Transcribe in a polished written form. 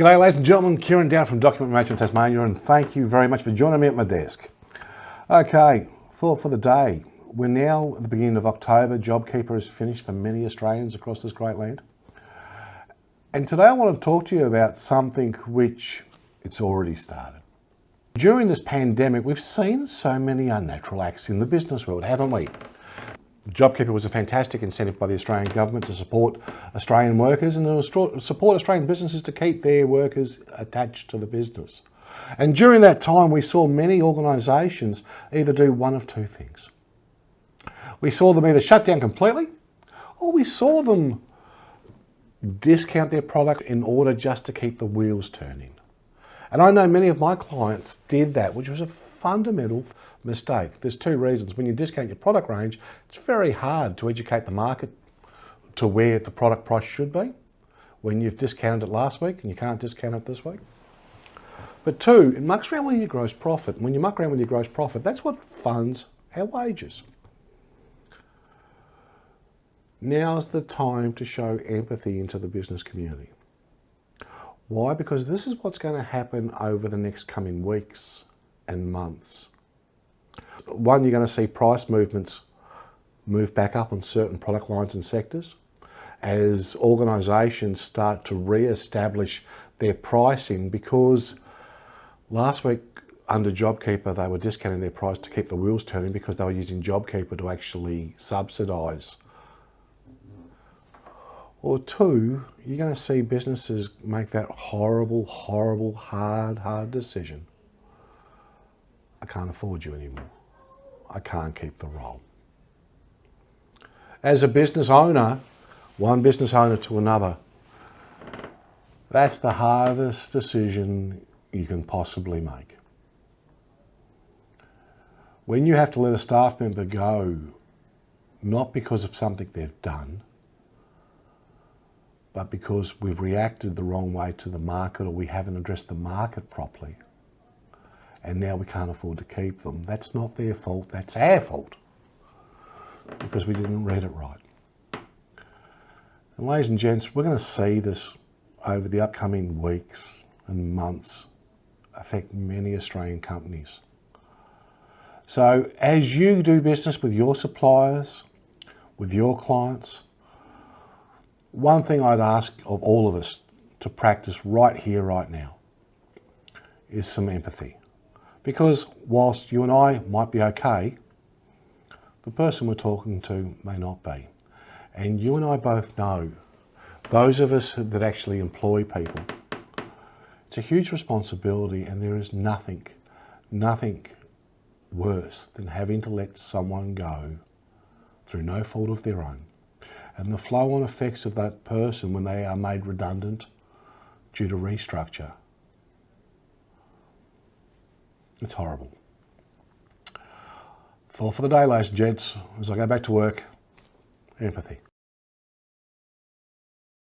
G'day ladies and gentlemen, Kieran down from Document Management Tasmania, and thank you very much for joining me at my desk. Okay, thought for the day. We're now at the beginning of October. JobKeeper is finished for many Australians across this great land. And today I want to talk to you about something which it's already started. During this pandemic, we've seen so many unnatural acts in the business world, haven't we? JobKeeper was a fantastic incentive by the Australian government to support Australian workers and to support Australian businesses to keep their workers attached to the business. And during that time, we saw many organisations either do one of two things. We saw them either shut down completely, or we saw them discount their product in order just to keep the wheels turning. And I know many of my clients did that, which was a fundamental mistake. There's two reasons. When you discount your product range, it's very hard to educate the market to where the product price should be when you've discounted it last week and you can't discount it this week. But two, it mucks around with your gross profit. And when you muck around with your gross profit, that's what funds our wages. Now's the time to show empathy into the business community. Why? Because this is what's going to happen over the next coming weeks and months. One, you're going to see price movements move back up on certain product lines and sectors as organisations start to re-establish their pricing, because last week under JobKeeper they were discounting their price to keep the wheels turning because they were using JobKeeper to actually subsidise. Or two, you're going to see businesses make that horrible, hard decision. I can't afford you anymore. I can't keep the role. As a business owner, one business owner to another, that's the hardest decision you can possibly make. When you have to let a staff member go, not because of something they've done, but because we've reacted the wrong way to the market or we haven't addressed the market properly, and now we can't afford to keep them. That's not their fault, that's our fault, because we didn't read it right. And ladies and gents, we're going to see this over the upcoming weeks and months affect many Australian companies. So as you do business with your suppliers, with your clients, one thing I'd ask of all of us to practice right here, right now, is some empathy. Because whilst you and I might be okay, the person we're talking to may not be. And you and I both know, those of us that actually employ people, it's a huge responsibility, and there is nothing worse than having to let someone go through no fault of their own. And the flow-on effects of that person when they are made redundant due to restructure. It's horrible. Thought for the day, ladies and gents, as I go back to work, empathy.